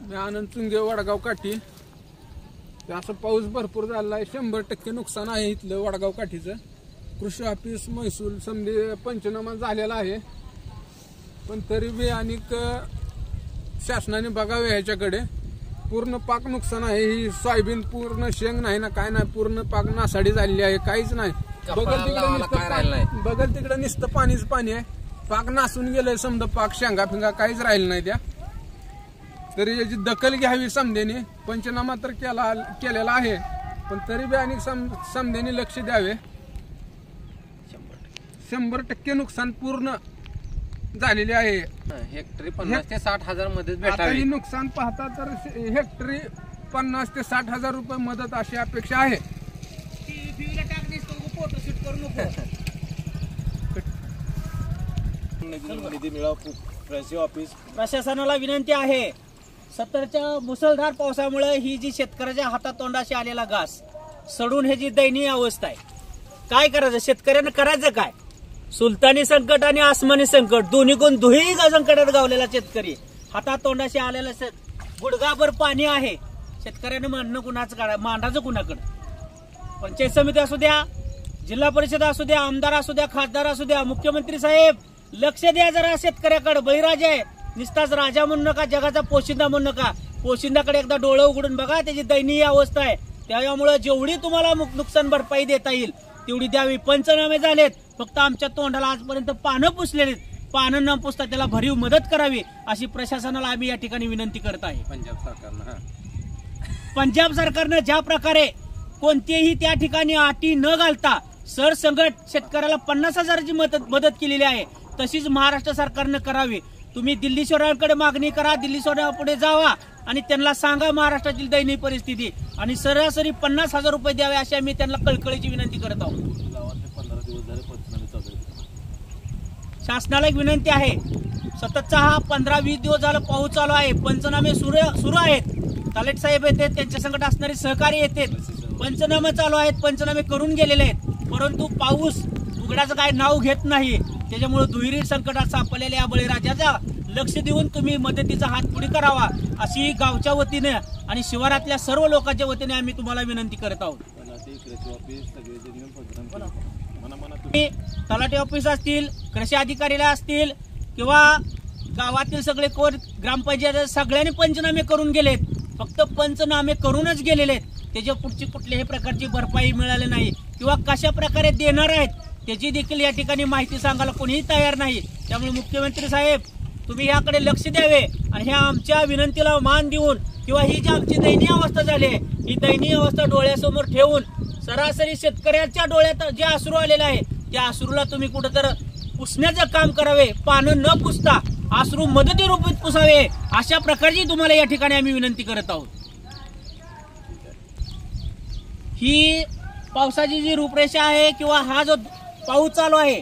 मी आनंद चुंगे वडगाव काठी। असं पाऊस भरपूर झाला आहे, 100% नुकसान आहे इथलं वडगाव काठीचं। कृषी ऑफिस महसूल समजे पंचनामा झालेला आहे, पण तरी बी अनेक शासनाने बघावे ह्याच्याकडे। पूर्ण पाक नुकसान आहे, ही सोयाबीन पूर्ण शेंग नाही ना काय नाही, पूर्ण पाक नासाडी झालेली आहे, काहीच नाही। बगल तिकडे नुसतं पाणीच पाणी आहे, पाक नासून गेलंय समजा, पाक शेंगा फिंगा काहीच राहिलं नाही त्या। तरी याची दखल घ्यावी समजेने, पंचनामा तर केलेला आहे, पण तरी बी अनेक समजेने लक्ष द्यावे। 100% नुकसान पूर्ण झालेले आहे। हेक्टरी 50 ते 60 हजार मदत भेटावी। नुकसान पाहता तर हेक्टरी 50 ते 60 हजार रुपये मदत अशी अपेक्षा आहे। निधी मिळावा कृषी ऑफिस प्रशासनाला विनंती आहे, सततच्या मुसळधार पावसामुळे ही जी शेतकऱ्याच्या हातातोंडाशी आलेला घास सडून हे जी दयनीय अवस्था आहे, काय करायचं शेतकऱ्यानं, करायचं काय? सुलतानी संकट आणि आसमानी संकट दोन्ही संकटात गावलेला शेतकरी, हातातोंडाशी आलेला गुडघाभर पाणी आहे। शेतकऱ्यानं म्हणणं कुणाचं काढा, मांडायचं कुणाकडं? पंचायत समिती असू द्या, जिल्हा परिषद असू द्या, आमदार असू द्या, खासदार असू द्या, मुख्यमंत्री साहेब लक्ष द्या जरा शेतकऱ्याकडे। बळीराजा आहे, नुसताच राजा म्हणू नका, जगाचा पोशिंदा म्हणू नका, पोशिंदाकडे एकदा डोळं उघडून बघा, त्याची दयनीय अवस्था आहे। त्यामुळे जेवढी तुम्हाला नुकसान भरपाई देता येईल तेवढी द्यावी। पंचनामे झालेत, फक्त आमच्या तोंडाला आजपर्यंत पानं पुसलेली, पानं न पुसता त्याला भरीव मदत करावी अशी प्रशासनाला आम्ही या ठिकाणी विनंती करत आहे। पंजाब सरकारनं ज्या प्रकारे कोणतेही त्या ठिकाणी अटी न घालता सरसंगट शेतकऱ्याला 50 हजाराची मदत केलेली आहे, तशीच महाराष्ट्र सरकारनं करावी। तुम्ही दिल्ली सरकारकडे मागणी करा, दिल्ली सरकारपुढे जावा आणि त्यांना सांगा महाराष्ट्रातील दयनीय परिस्थिती, आणि सरासरी 50 हजार रुपये द्यावे अशी आम्ही त्यांना कळकळीची विनंती करत आहोत। शासनाला एक विनंती आहे, सततचा हा 15-20 दिवस झाला पाऊस चालू आहे, पंचनामे सुरू आहेत, तलाठी साहेब येतात, त्यांच्या संकट असणारे सहकारी येतात, पंचनामे चालू आहेत, पंचनामे करून गेलेले आहेत, परंतु पाऊस उघडाचं काय नाव घेत नाही। त्याच्यामुळे दुहेरी संकटात सापडलेल्या या बळीराजाचा लक्ष देऊन तुम्ही मदतीचा हात पुढे करावा अशी गावच्या वतीने आणि शिवारातल्या सर्व लोकांच्या वतीने आम्ही तुम्हाला विनंती करत आहोत। तलाठी ऑफिस असतील, कृषी अधिकारीला असतील किंवा गावातील सगळे कोण ग्रामपंचायत सगळ्यांनी पंचनामे करून गेलेत, फक्त पंचनामे करूनच गेलेले आहेत। त्याच्या पुढची कुठल्याही प्रकारची भरपाई मिळाली नाही किंवा कशा प्रकारे देणार आहेत त्याची देखील या ठिकाणी माहिती सांगायला कोणीही तयार नाही। त्यामुळे मुख्यमंत्री साहेब तुम्ही याकडे लक्ष द्यावे आणि ह्या आमच्या विनंतीला मान देऊन किंवा ही जी आमची दयनीय अवस्था झाली आहे, ही दयनीय अवस्था डोळ्यासमोर ठेवून सरासरी शेतकऱ्याच्या डोळ्यात जे अश्रू आलेले आहे त्या अश्रूला तुम्ही कुठेतरी पुसण्याचं काम करावे, पानं न पुसता अश्रू मदती रूपात पुसावे अशा प्रकारची तुम्हाला या ठिकाणी आम्ही विनंती करत आहोत। ही पावसाची जी रूपरेषा आहे किंवा हा जो पाऊस चालू आहे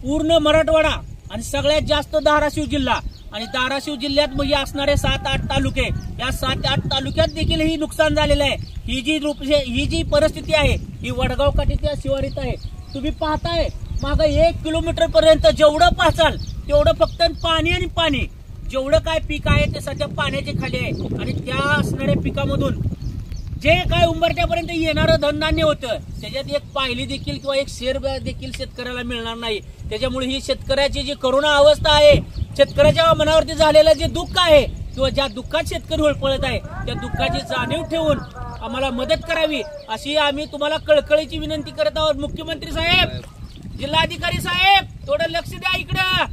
पूर्ण मराठवाडा आणि सगळ्यात जास्त धाराशिव जिल्हा, आणि धाराशिव जिल्ह्यात म्हणजे असणारे 7-8 तालुके, या 7-8 तालुक्यात देखील ही नुकसान झालेलं आहे। ही जी परिस्थिती आहे ही वडगाव काठीच्या शिवारीत आहे। तुम्ही पाहताय मागं 1 किलोमीटर पर्यंत जेवढं पाहचाल तेवढं फक्त पाणी आणि पाणी, जेवढं काय पीक आहे ते सध्या पाण्याच्या खाली आहे, आणि त्या असणाऱ्या पिकामधून जे काय उंबरठ्यापर्यंत येणारं धनधान्य होतं त्याच्यात एक पायली देखील किंवा एक शेर देखील शेतकऱ्याला मिळणार नाही। त्याच्यामुळे ही शेतकऱ्याची जी करुणा अवस्था आहे, शेतकऱ्याच्या मनावरती झालेलं जे दुःख आहे किंवा ज्या दुःखात शेतकरी होळपळत आहे त्या दुःखाची जाणीव ठेवून आम्हाला मदत करावी अशी आम्ही तुम्हाला कळकळीची विनंती करत आहोत। मुख्यमंत्री साहेब, जिल्हाधिकारी साहेब थोडं लक्ष द्या इकडं,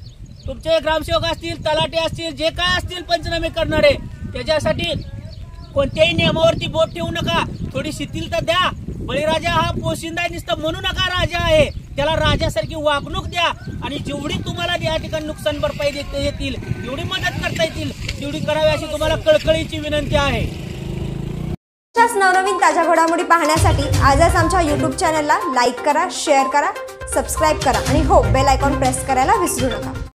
तुमचे ग्रामसेवक असतील, तलाठी असतील, जे काय असतील पंचनामे करणारे त्याच्यासाठी कोणत्याही नियमावरती बोट ठेवू नका, थोडी शिथिलता द्या। बळीराजा हा पोशिंदा नुसतं म्हणू नका, राजा आहे, त्याला राजासारखी वागणूक द्या आणि जेवढी तुम्हाला या ठिकाणी नुकसान भरपाई देता येतील एवढी मदत करता येतील तेवढी करावी अशी तुम्हाला कळकळीची विनंती आहे। नवनवीन ताज्या घडामोडी पाहण्यासाठी आजच आमच्या YouTube चॅनलला लाईक करा, शेअर करा, सबस्क्राईब करा आणि हो बेल आयकॉन प्रेस करायला विसरू नका।